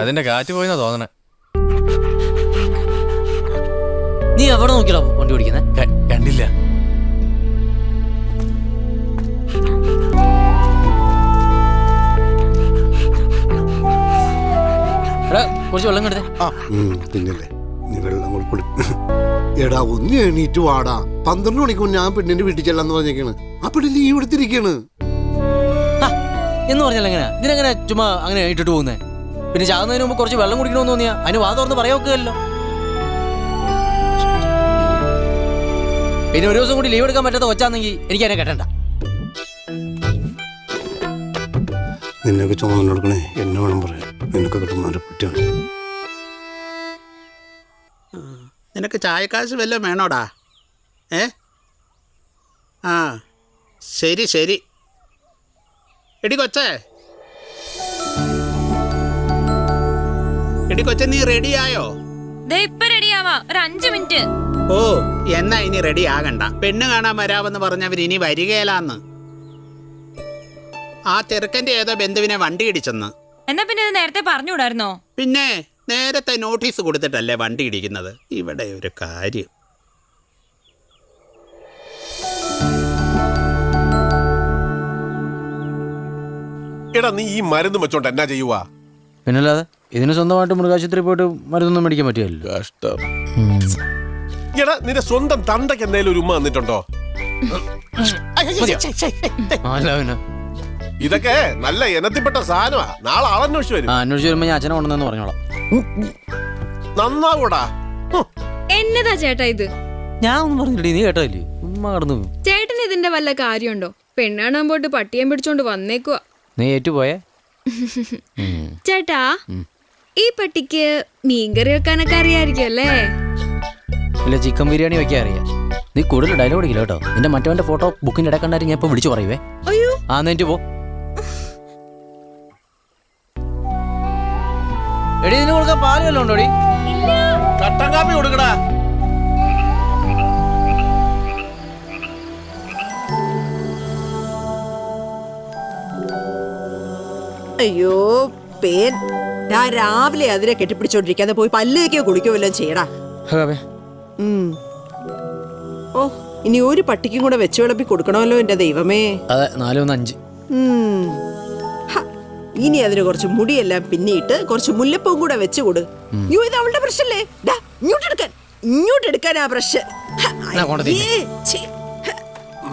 അതിന്റെ കാറ്റ് പോയിന്നാ തോന്നണേ. നീ എവിടെ നോക്കിയാ വണ്ടി ഓടിക്കുന്നത്? കണ്ടില്ല. കുറച്ച് വെള്ളം കെടുത്തേ. പിന്നല്ലേ നീ വെള്ളം കൊടു. എടാ ഒന്ന് എണീറ്റ് വാടാ. 12 മണിക്ക് മുന്നേ ഞാൻ പെണ്ണിന്റെ വീട്ടിൽ ചെല്ലാന്ന് പറഞ്ഞേക്കാണ്. ആ പെണ്ണ് ലീവ് എടുത്തിരിക്കാണ് എന്ന് പറഞ്ഞാൽ എങ്ങനെയാ? ഇതിനെങ്ങനെ ചുമ്മാ അങ്ങനെ ഇട്ടിട്ട് പോകുന്നേ? പിന്നെ ചാകുന്നതിന് മുമ്പ് കുറച്ച് വെള്ളം കുടിക്കണമെന്ന് തോന്നിയാ അതിന് വാ തുറന്ന് പറയാമല്ലോ. പിന്നെ ഒരു ദിവസം കൂടി ലീവ് എടുക്കാൻ പറ്റാത്ത കൊച്ചാന്നെങ്കിൽ എനിക്ക് അതിനെ കെട്ടണ്ട. നിന്നൊക്കെ ചുമന്നു കൊടുക്കണേ, എന്നെ വേണം പറയാൻ. നിനക്ക് കിട്ടുന്നവരെ പറ്റിയാണ്. നിനക്ക് ചായക്കാശ് വല്ലതും വേണോടാ? ആ ശരി ശരി. എടി കൊച്ചേ, നീ റെഡിയായോ? ഇപ്പൊ റെഡിയാവാ, ഒരു 5 മിനിറ്റ്. ഓ എന്നാ ഇനി റെഡി ആകണ്ട. പെണ്ണ് കാണാൻ വരാമെന്ന് പറഞ്ഞവർ ഇനി വരികയിലാന്ന്. ആ ചെറുക്കന്റെ ഏതോ ബന്ധുവിനെ വണ്ടി ഇടിച്ചെന്ന്. എന്നാ പിന്നെ ഇത് നേരത്തെ പറഞ്ഞുകൂടായിരുന്നോ? പിന്നെ നേരത്തെ നോട്ടീസ് കൊടുത്തിട്ടല്ലേ വണ്ടി ഇടിക്കുന്നത്. ഇവിടെ ഒരു കാര്യം. എടാ നീ ഈ മരുന്ന് വെച്ചോണ്ട് എന്നാ ചെയ്യുവാ? പിന്നല്ലാതെ ഇതിന് സ്വന്തമായിട്ട് മൃഗാശുപത്രി പോയിട്ട് മരുന്നൊന്നും മേടിക്കാൻ പറ്റിയല്ലോ. കഷ്ടം. എടാ നിന്റെ സ്വന്തം തണ്ടയ്ക്ക് എന്തെങ്കിലും ഒരു ഉമ്മ വന്നിട്ടുണ്ടോ? ഇതൊക്കെ നല്ല ഇനത്തിൽപ്പെട്ട സാധനമാ. നാളെ ആളന്വേഷിച്ചു വരും. അന്വേഷിച്ച് വരുമ്പോ ഞാൻ അച്ഛനെ കൊണ്ടെന്ന് പറഞ്ഞോളാം. നന്നാവൂടാ. എന്നതാ ചേട്ടാ ഇത്? ഞാൻ ഒന്നും പറഞ്ഞില്ലേ, നീ കേട്ടല്ലേ? ഉമ്മ കടന്നു. ചേട്ടന് ഇതിന്റെ വല്ല കാര്യമുണ്ടോ? പെണ്ണാണാൻ പോയിട്ട് പട്ടിയം പിടിച്ചോണ്ട് വന്നേക്കുവാ. നീ ഏറ്റുപോയേ? ചേട്ടാ, ഈ പട്ടിക്ക് മീൻകറി വെക്കാനൊക്കെ അറിയായിരിക്കും അല്ലേ? ഇല്ല, ചിക്കൻ ബിരിയാണി വെക്കാൻ അറിയാം. നീ കൂടുതൽ ഡയലോഗ് അടിക്കില്ല കേട്ടോ. നിന്റെ മറ്റവന്റെ ഫോട്ടോ ബുക്കിന്റെ ഇടയിൽ കണ്ടാലും ഞാൻ ഇപ്പൊ വിളിച്ചു പറയുവേ. അയ്യോ, ആ നേറ്റ് പോ. എടി നിന്നെ കൊടുക്കാൻ പാല് വല്ലതും ഉണ്ടോടി? കട്ടൻ കാപ്പി കൊടുക്കടാ. അയ്യോ പേൻ, ഞാൻ രാവിലെ അതിനെ കെട്ടിപ്പിടിച്ചോണ്ടിരിക്കാതെ പോയി പല്ലേക്കോ കുളിക്കുമല്ലോ ചെയ്യടാ. ഓ ഇനി ഒരു പട്ടിക്കും കൂടെ വെച്ച് വിളമ്പി കൊടുക്കണമല്ലോ എന്റെ ദൈവമേ. അതെ, 4-1-5. ഇനി അതിന് കുറച്ച് മുടിയെല്ലാം പിന്നിട്ട് കുറച്ച് മുല്ലപ്പൂവും കൂടെ വെച്ച് കൊടു. ഇത് അവളുടെ ബ്രഷല്ലേ? ഇങ്ങോട്ടെടുക്കാൻ ആ ബ്രഷ്.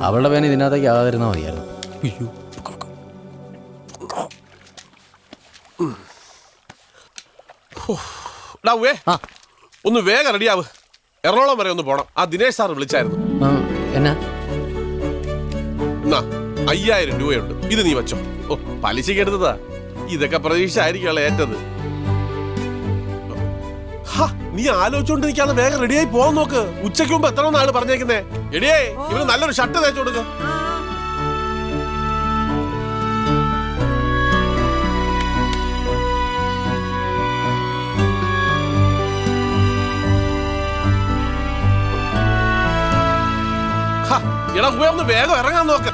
അവളുടെ പേന ഇതിനകത്തേക്ക് ആകാതിരുന്നാ മതിയായിരുന്നു. ഒന്ന് വേഗം റെഡിയാവ്. എറണാകുളം വരെ ഒന്ന് പോണം. ആ ദിനേശ് സാർ വിളിച്ചായിരുന്നു. എന്നാ 5000 രൂപയുണ്ട്. ഇത് നീ വെച്ചോ. ഓ പലിശക്ക് എടുത്തതാ. ഇതൊക്കെ പ്രതീക്ഷ ആയിരിക്കും ഏറ്റത്. നീ ആലോചിച്ചോണ്ടിരിക്കാതെ വേഗം റെഡിയായി പോകാൻ നോക്ക്. ഉച്ചയ്ക്ക് മുമ്പ് എത്ര നാള് പറഞ്ഞേക്കുന്നേ? എടിയേ, ഇവന് നല്ലൊരു ഷർട്ട് തേച്ചു കൊടുക്ക. ഒന്ന് വേഗം ഇറങ്ങാൻ നോക്ക്.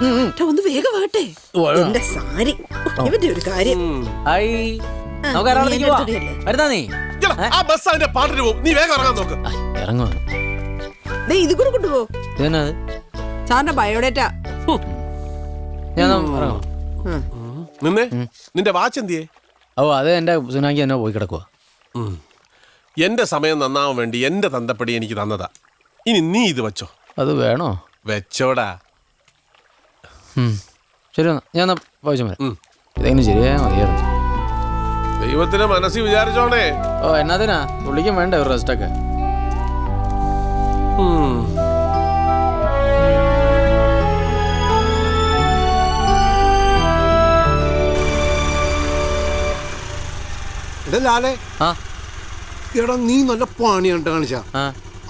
ഒന്ന് വേഗം വേട്ടെ. എന്റെ സാരി, ഇവന്റെ ഒരു കാര്യം. ആ ബസ് അതിന്റെ പാട്ടിന് പോകും. നീ വേഗം ഇറങ്ങാൻ നോക്ക്. ഇത് കൂടെ കൊണ്ടുപോ. സാറിന്റെ ബയോഡേറ്റ. നിന്നെ നിന്റെ വാച്ച് എന്തിയേ? ഓ അത് എന്റെ സുനാക്കി തന്നെ പോയി കിടക്കുക. എന്റെ സമയം നന്നാവാൻ വേണ്ടി എന്റെ തന്തപ്പടി എനിക്ക് തന്നതാ. ഇനി നീ ഇത് വെച്ചോ. അത് വേണോ? വെച്ചോടാ. ശരി, ഞാൻ പോയിച്ചു വരാം. ഇതെങ്ങനെ ശരിയായ മതിയായിരുന്നു. ദൈവത്തിന്റെ മനസ്സിൽ വിചാരിച്ചോണേ. ഓ എന്നാതിനാ പുള്ളിക്കും വേണ്ട ഒരു റെസ്റ്റൊക്കെ. എടാ നീ നല്ല പണിയാണ് കാണിച്ച.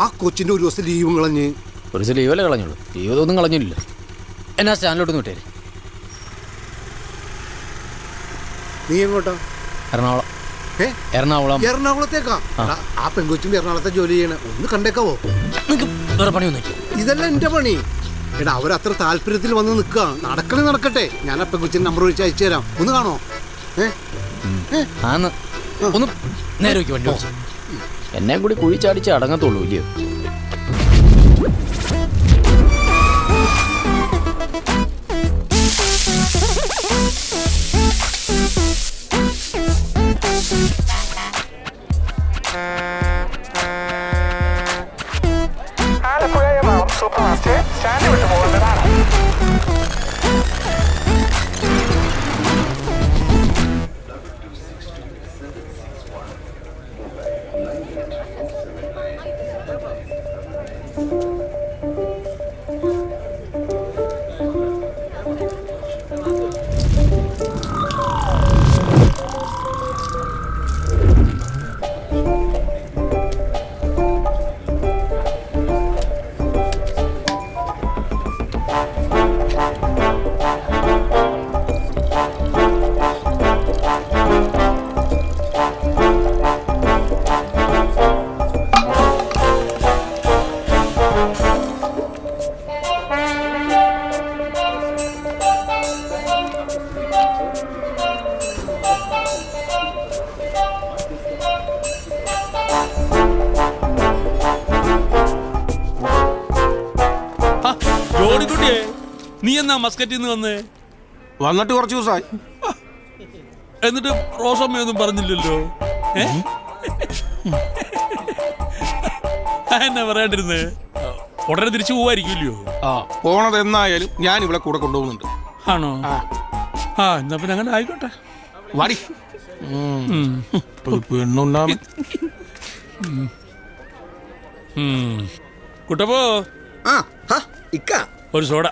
ആ കൊച്ചിന്റെ ഒരു ദിവസം ലീവും കളഞ്ഞ്. ഒരു ദിവസം ലീവല്ലേ കളഞ്ഞുള്ളൂ. ലീവ് ഒന്നും കളഞ്ഞില്ല. എന്നാ സ്റ്റാൻഡിലോട്ടൊന്നും വിട്ടേര്. നീ എങ്ങോട്ടാ? എറണാകുളം. എറണാകുളം. എറണാകുളത്തേക്കാ? ആ പെൺകൊച്ചിന്റെ എറണാകുളത്തെ ജോലി ചെയ്യണ. ഒന്ന് കണ്ടേക്കാവോ? വേറെ പണിയൊന്നും. ഇതല്ല എന്റെ പണി. എടാ അവരത്ര താല്പര്യത്തിൽ വന്ന് നിൽക്കുക. നടക്കട്ടെ. ഞാൻ ആ പെൺകൊച്ചിന്റെ നമ്പർ വിളിച്ച് അയച്ചു തരാം. ഒന്ന് കാണോ? ഒന്ന് നേരെ വയ്ക്കും വണ്ടി വെച്ച്. എന്നെ കൂടി കുഴി ചാടിച്ച് അടങ്ങത്തുള്ളൂ ഇല്ലയോ? ജോണിക്കുട്ടിയെ, നീ എന്നാ മസ്കറ്റിൽ നിന്ന് വന്നേ? വന്നിട്ട് കുറച്ച് ദിവസമായി. എന്നിട്ട് റോസമ്മയൊന്നും പറഞ്ഞില്ലല്ലോ. എന്നാ പറയാണ്ടിരുന്നേ? ഉടനെ തിരിച്ചു പോവായിരിക്കില്ലയോ? പോണത് എന്നായാലും ഞാൻ ഇവിടെ കൂടെ കൊണ്ടുപോകുന്നുണ്ട്. ആണോ? എന്നാ പിന്നെ അങ്ങനെ ആയിക്കോട്ടെ. വാടി. പെണ്ണുണ്ടാ കുട്ടപ്പോ, ഒരു സോഡ.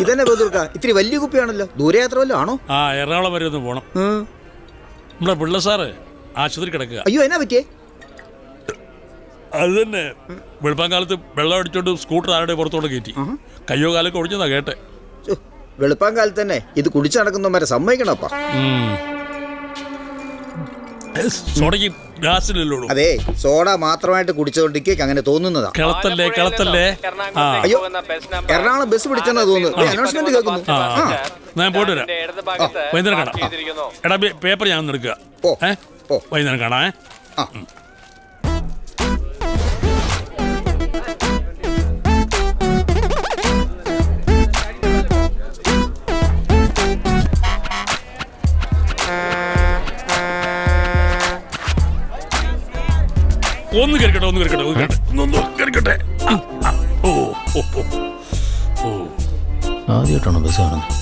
ഇതന്നെ ബദുർക്ക, ഇത്തിരി വലിയ കുപ്പിയാണല്ലോ. ദൂരയാത്ര വല്ലതും ആണോ? എറണാകുളം വരെ ഒന്ന് പോണം. നമ്മുടെ പിള്ള സാറ് ആശുപത്രി കിടക്കുക. അയ്യോ, എന്നാ പറ്റിയേ? അത് തന്നെ, വെളുപ്പാങ്കാലത്ത് വെള്ളം അടിച്ചോണ്ട് സ്കൂട്ടർ ആരുടെ പുറത്തോടെ കയറ്റി. കയ്യോ കാലൊക്കെ ഒടിഞ്ഞതാ കേട്ടെ. വെളുപ്പാൻ കാലത്ത് തന്നെ ഇത് കുടിച്ചു നടക്കുന്നവരെ സമ്മതിക്കണപ്പാ. സോഡയ്ക്ക് ഗ്ലാസ്സിലല്ലോ. അതെ, സോഡ മാത്രമായിട്ട് കുടിച്ചോണ്ടിരിക്കും അങ്ങനെ തോന്നുന്നതാ. കിളത്തല്ലേ കിളത്തല്ലേ. അയ്യോ, എറണാകുളം ബസ് പിടിച്ചെന്നാ തോന്നുന്നു. അനൗൺസ്മെന്റ് കേൾക്കുന്നു. ഞാൻ പോയിട്ട് വരാം. വൈകുന്നേരം കാണാം. എടാ, പേപ്പർ ഞാൻ ഒന്ന് എടുക്കുക. വൈകുന്നേരം കാണാം. ഒന്ന് കേൾക്കട്ടെ, ഒന്ന് കേൾക്കട്ടെ, ഒന്ന് കേൾക്കട്ടെ. ആദ്യമായിട്ടാണോ ബസ് കാണുന്നത്?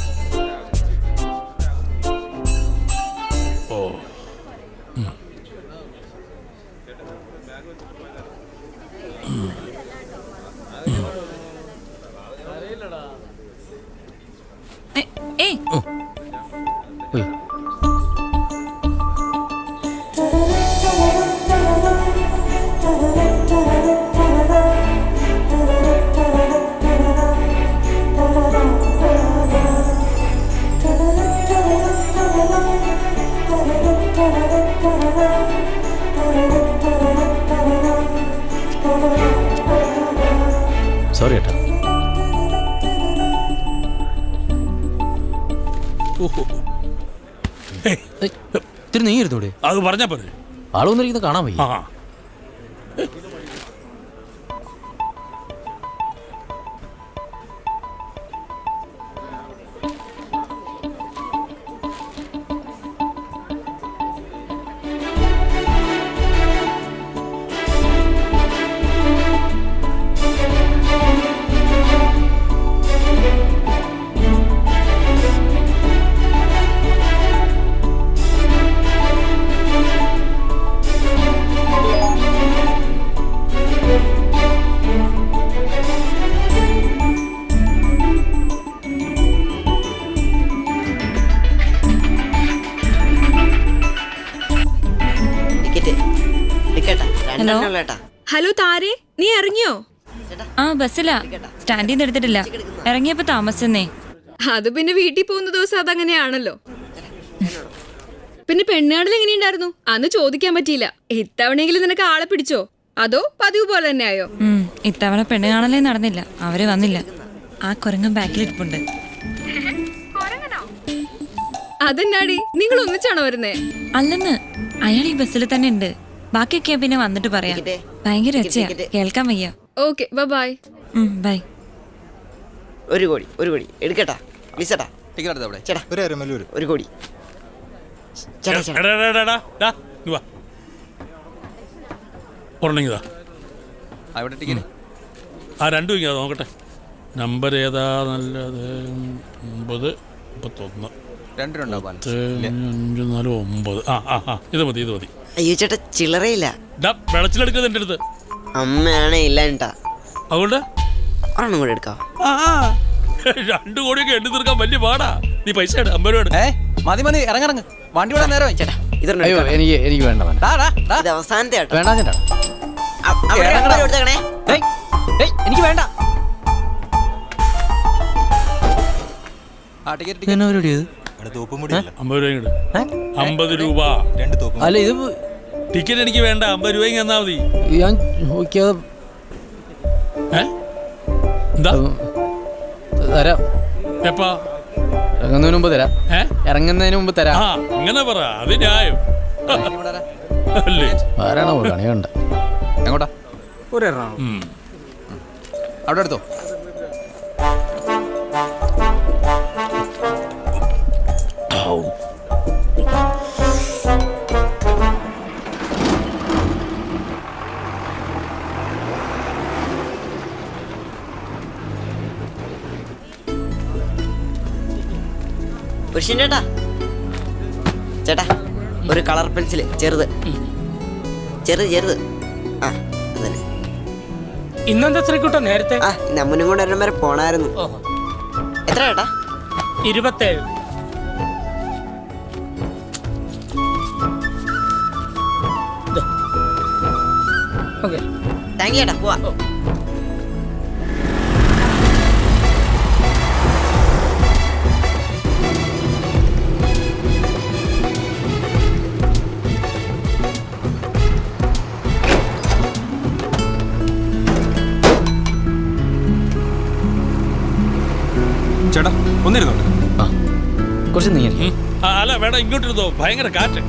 സോറി ഏട്ടാ. ഇത്തിരി നീ ഇരുന്നൂടെ? അത് പറഞ്ഞാ പോരെ. ആളൊന്നിരിക്കുന്നത് കാണാൻ വയ്യ. ഹലോ താരേ, നീ ഇറങ്ങിയോ? ബസ്സിലാ. സ്റ്റാൻഡിൽ നിന്ന് എടുത്തിട്ടില്ല. ഇറങ്ങിയപ്പോ താമസിച്ചെന്നേ. അത് പിന്നെ വീട്ടിൽ പോകുന്ന ദിവസം അതങ്ങനെയാണല്ലോ. പിന്നെ പെണ്ണാടിൽ എങ്ങനെയുണ്ടായിരുന്നു? അന്ന് ചോദിക്കാൻ പറ്റിയില്ല. ഇത്തവണയെങ്കിലും നിനക്ക് ആളെ പിടിച്ചോ? അതോ പതിവ് പോലെ തന്നെ ആയോ? ഇത്തവണ പെണ്ണ് കാണലേ നടന്നില്ല. അവര് വന്നില്ല. ആ കുരങ്ങൻ ബാക്കിലിരിപ്പുണ്ട്. അതെന്നാടി, നിങ്ങൾ ഒന്നിച്ചാണോ വരുന്നേ? അല്ലെന്ന്, അയാൾ ഈ ബസ്സിൽ തന്നെ ഉണ്ട്. ബാക്കിയൊക്കെ പിന്നെ വന്നിട്ട് പറയാം. ഭയങ്കര രച്ചയാ, കേൾക്കാൻ വയ്യ. Okay, bye. ബൈ. ഒരു കോടി എടുക്കട്ടാ വിസട്ടാ ചേട്ടാ ഒരു കോടി ചേട്ടാ ചേട്ടാ എടാ, എടാ, എടാ, എടാ, ഡാ, ഇങ്ങ് വാ. ഒരെണ്ണെങ്കിതാ. ആ രണ്ടും ഇങ്ങനെ നോക്കട്ടെ. നമ്പർ ഏതാ നല്ലത്? 9, 31, 5, 4, 9. ഇത് മതി. അയ്യോ ചേട്ടാ ചില്ലറയില്ല. വെളച്ചിലെടുക്കുന്നത് എൻ്റെ അടുത്ത്. അമ്മയാണേ ഇല്ല കേട്ടാ. അതുകൊണ്ട് ഒരെണ്ണം കൂടെ എടുക്കാം. 2 കോടിയൊക്കെ എണ്ണി തീർക്കാൻ വലിയ പാടാ. നീ പൈസ 50 രൂപ മതി ഇറങ്ങിറങ്ങ്. വണ്ടി വിടാൻ നേരം ചേട്ടാ ഇതൊരെണ്ണം അയ്യോ എടുക്കാം. എനിക്ക് വേണ്ട ഇത് അവസാനത്തെ കേട്ടോ. വേണ്ട ചേട്ടാ. എടുത്തേക്കണേ. എനിക്ക് വേണ്ട. $50 രൂപ. 50 രൂപ അല്ല ഇത് ടിക്കറ്റ് എനിക്ക് വേണ്ട. 50 രൂപ തന്നാ മതി. ഞാൻ നോക്കിയത് എന്താ തരാം. എപ്പാ ഇറങ്ങുന്നതിന് മുമ്പ് തരാം. ഇറങ്ങുന്നതിന് മുമ്പ് തരാം. അങ്ങനെ പറ, അത് ന്യായം അല്ലേ? ആരാണോ കണിയുണ്ട്? എങ്ങോട്ടാ? അവിടെ എടുത്തോ. പുരുഷൻ ചേട്ടാ ഒരു കളർ പെൻസിൽ ചെറുത്. ആ അതന്നെ. ഇന്നെന്താ ശ്രീകുട്ട നേരത്തെ? നമ്മനും കൂടെ ഒരെണ്ണം വരെ പോണായിരുന്നു. എത്ര ചേട്ടാ? 27. ഓക്കെ, താങ്ക് യു ചേട്ടാ. പോവാ. ചേട്ടാ ഒന്നിരുന്നോട്ടെ. കുറച്ച് നീ അല്ല വേണ്ട, ഇങ്ങോട്ടിരുന്നോ. ഭയങ്കര കാറ്റ്.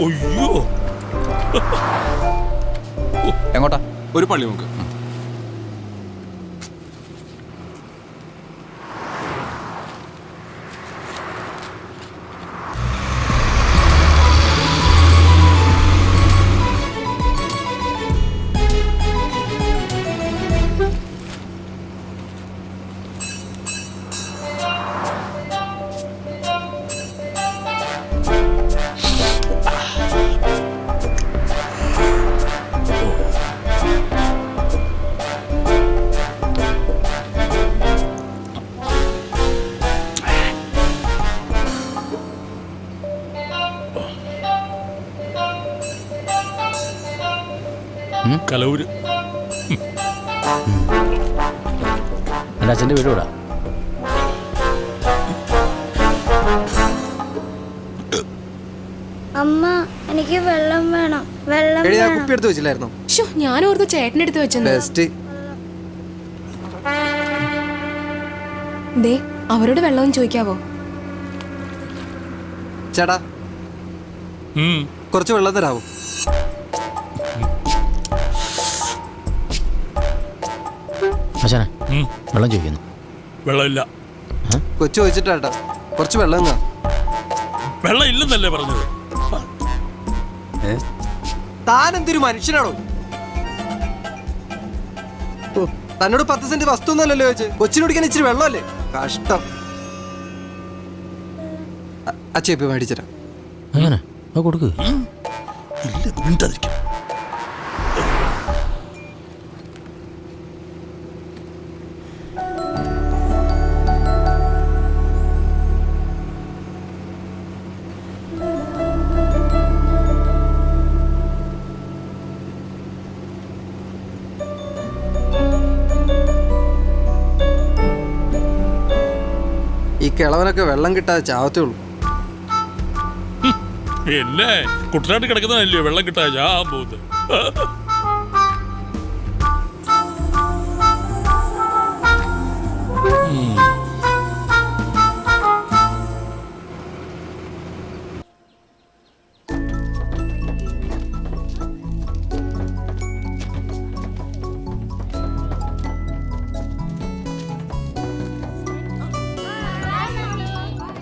ഒയ്യോ, എങ്ങോട്ടാ? ഒരു പള്ളി നോക്ക്. കലൂര്. എൻ്റെ അച്ഛൻ്റെ വീട് വിടാ. അമ്മ എനിക്ക് വെള്ളം വേണം. കുപ്പി എടുത്ത് വെച്ചില്ലായിരുന്നോ? ഞാൻ ഓർത്ത് ചേട്ടനെടുത്ത് വെച്ചത്. ദേ അവരോട് വെള്ളവും ചോദിക്കാവോ? ചേട്ടാ കുറച്ച് വെള്ളം തരാവോ? അച്ഛനെ വെള്ളം ചോദിക്കുന്നു. വെള്ളമില്ല. കൊച്ചു ചോദിച്ചിട്ടാ. കുറച്ച് വെള്ളം വെള്ളം ഇല്ലെന്നല്ലേ പറഞ്ഞത്? താൻ എന്തൊരു മനുഷ്യനാണോ? തന്നോട് 10 സെന്റ് വസ്തു ഒന്നല്ലല്ലോ ചോദിച്ചു. കൊച്ചിനോടിക്കാൻ ഇച്ചിരി വെള്ളമല്ലേ? കഷ്ടം. അച്ഛപ്പ മേടിച്ചരാം. അങ്ങനെ കൊടുക്ക്. ഇല്ല, മിണ്ടാതിരിക്കും. ഈ കിളവനൊക്കെ വെള്ളം കിട്ടാതെ ചാവത്തേ ഉള്ളൂ. പിന്നെ കുട്ടനാട്ട് കിടക്കുന്നതല്ലയോ വെള്ളം കിട്ടാതെ ഞാൻ പോകുന്നത്.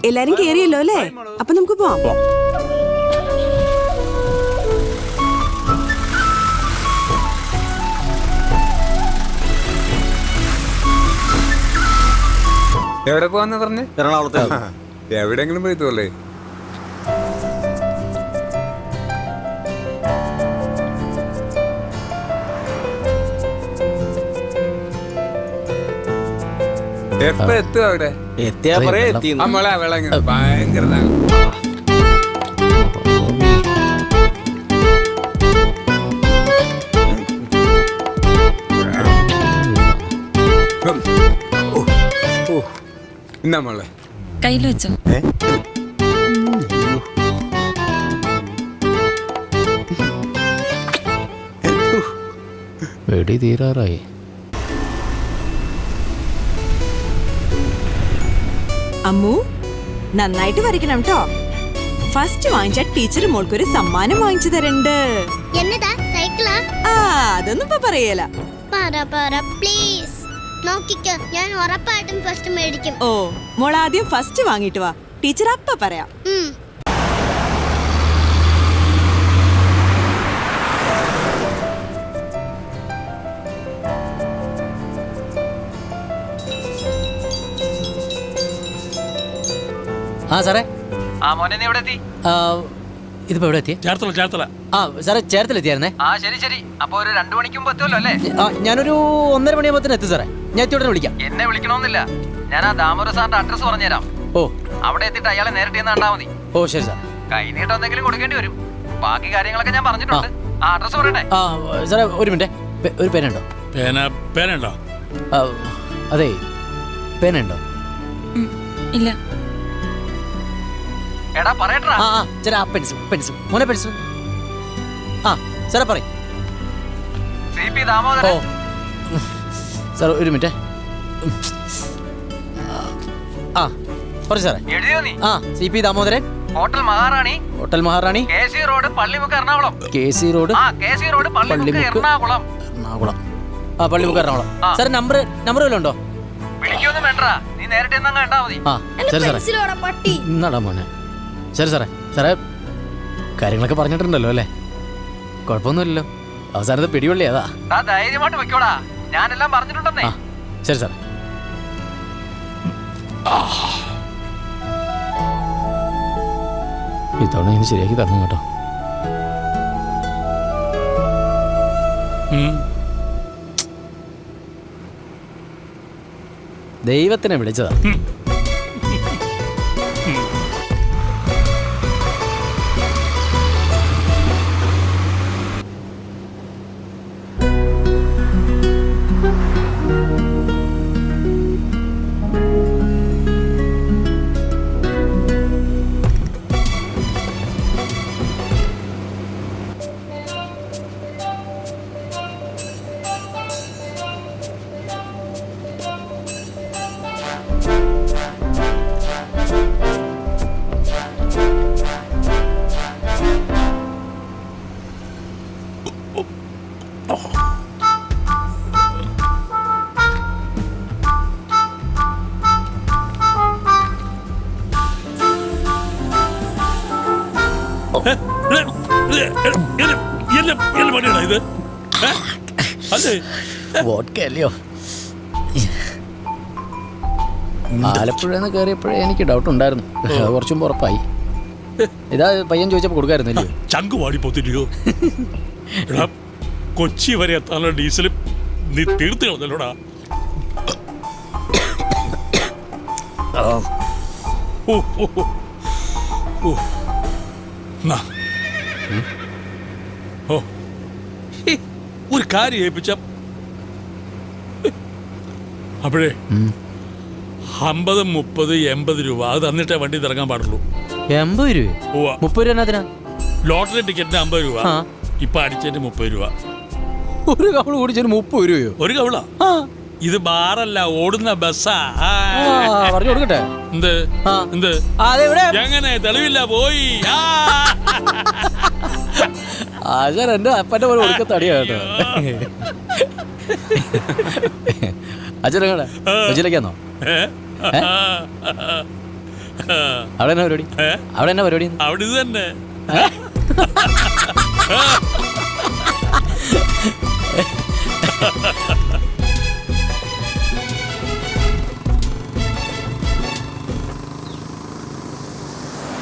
എല്ലാരും കേറിയല്ലോ അല്ലേ? അപ്പൊ നമുക്ക് പോവാം. എവിടെ പോവാന്ന് പറഞ്ഞേ? എറണാകുളത്തെ എവിടെയെങ്കിലും പോയി തോല്ലേ? എപ്പ എത്തും അവിടെ? എത്തിയാ പറയാ എത്തി. നമ്മളെ വെള്ളം ഭയങ്കര നമ്മളെ കയ്യിൽ വെച്ചോ. വെടി തീരാറായി. അമ്മു നന്നായിട്ട് വരയ്ക്കണം കേട്ടോ. ഫസ്റ്റ് വാങ്ങിച്ച ടീച്ചർ മോൾക്കൊരു സമ്മാനം വാങ്ങിച്ചു തരണ്ട്. എന്നതാ? സൈക്കിളാ? ആ അതൊന്നും ഇപ്പൊ പറയല. പ്ലീസ് നോക്കിക്കോ, ഞാൻ ഉറപ്പായിട്ടും ഫസ്റ്റ് മേടിക്കും. ഓ മോൾ ആദ്യം ഫസ്റ്റ് വാങ്ങിട്ട് വാ, ടീച്ചർ അപ്പ പറയാം. ആ സാറേ, ആ മോനെ എവിടെ എത്തി? ഇതിപ്പോ എവിടെ എത്തിയേ? ചേർത്തല. ആ സാറേ, ചേർത്തലെത്തിയായിരുന്നേ. ആ ശരി. അപ്പൊ ഒരു 2 മണിക്കും എത്തുമല്ലോ അല്ലേ? ഞാനൊരു 1:30 മണിയാകുമ്പത്തിന് എത്തും സാറേ. ഞാൻ എത്തിയോടെ വിളിക്കാം. എന്നെ വിളിക്കണമെന്നില്ല, ഞാൻ ആ ദാമോദര സാറിന്റെ അഡ്രസ് പറഞ്ഞുതരാം. ഓ അവിടെ എത്തിയിട്ട് അയാളെ നേരിട്ട് കണ്ടാ മതി. ഓ ശരി സാർ. കൈനീട്ടം എന്തെങ്കിലും കൊടുക്കേണ്ടി വരും. ബാക്കി കാര്യങ്ങളൊക്കെ ഞാൻ പറഞ്ഞിട്ടുണ്ട്. ആ അഡ്രസ് പറയട്ടെ? ആ സാറേ ഒരു മിനിറ്റ്, ഒരു പേനുണ്ടോ? പേനുണ്ടോ? അതെ, പേനുണ്ടോ? ഇല്ല. എടാ പറയട്ടാ. ആ ചേട്ടാ, പെൻസിൽ മോനെ, പെൻസിൽ. ആ സാറേ പറയും. CP ദാമോദരൻ. ഓ സാർ ഒരു മിനിറ്റ്. ആ പറ സാറേ. എഴുതിയോ നീ? ആ CP ദാമോദരൻ, ഹോട്ടൽ മഹാറാണി, KC road, Pallimukku, Ernakulam. KC road, KC road, Pallimukku, Ernakulam. ആ പള്ളിമുക്ക്, എറണാകുളം. സാർ നമ്പർ വല്ലതും ഉണ്ടോ? വിളിക്കൊന്നും വേണ്ട, നീ നേരിട്ട് കണ്ടാ മതി. ആ ശരി സാറേ. ഇന്നടാ മോനെ. ശരി സാറേ കാര്യങ്ങളൊക്കെ പറഞ്ഞിട്ടുണ്ടല്ലോ അല്ലേ? കുഴപ്പമൊന്നുമില്ലല്ലോ. അവസാനത്തെ പിടിവള്ളി അതാ. ധൈര്യമായിട്ട് വെക്കോടാ, ഞാനെല്ലാം പറഞ്ഞിട്ടുണ്ടെന്നേ. ആ ശരി സാറേ. ഇത്തവണ ഇനി ശരിയാക്കി തരണം കേട്ടോ. ദൈവത്തിനെ വിളിച്ചതാ. പണിയാണോ ഇത്? അതെ, വോഡ്കയല്ലയോ? ആലപ്പുഴന്ന് കയറിയപ്പോഴേ എനിക്ക് ഡൗട്ട് ഉണ്ടായിരുന്നു. കുറച്ചും ഉറപ്പായി. ഇതാ പയ്യൻ ചോദിച്ചപ്പോൾ കൊടുക്കായിരുന്നില്ലേ? ചങ്ക് വാടിപ്പോത്തില്ലയോ? കൊച്ചി വരെ എത്താനുള്ള ഡീസലും നീ തീർത്ത് കളഞ്ഞല്ലോടാ. ഒരു കാര്യം ഏൽപ്പിച്ച അപ്പോഴേ 50, 30, 80 രൂപ അത് തന്നിട്ടേ വണ്ടി ഇറങ്ങാൻ പാടുള്ളൂ. 80 രൂപ? ഉവ്വ. 30 രൂപ അതിനാ? ലോട്ടറി ടിക്കറ്റിന് 50 രൂപ, ആ. ഇപ്പൊ അടിച്ചതിന് 30 രൂപ. ഒരു കവള് കുടിച്ചതിന് 30 രൂപയോ? ഒരു കവിള. ആ. ഇത് ബാറല്ല, ഓടുന്ന ബസ്സാ. ആ, പറഞ്ഞു കൊടുക്കട്ടെ. എന്ത് ആ. എന്ത് അതെവിടെ? എങ്ങനെ തെളിവില്ല പോയി. ആശാൻ എന്റെ അപ്പന്റെ പോലെ കൊടുക്ക തടിയാ കേട്ടോ. അച്ഛനെങ്ങടെ കൊച്ചിയിലേക്കാന്നോ? അവിടെ എന്നാ പരിപാടി? അവിടെ എന്നാ പരിപാടി? അവിടെ ഇത് തന്നെ.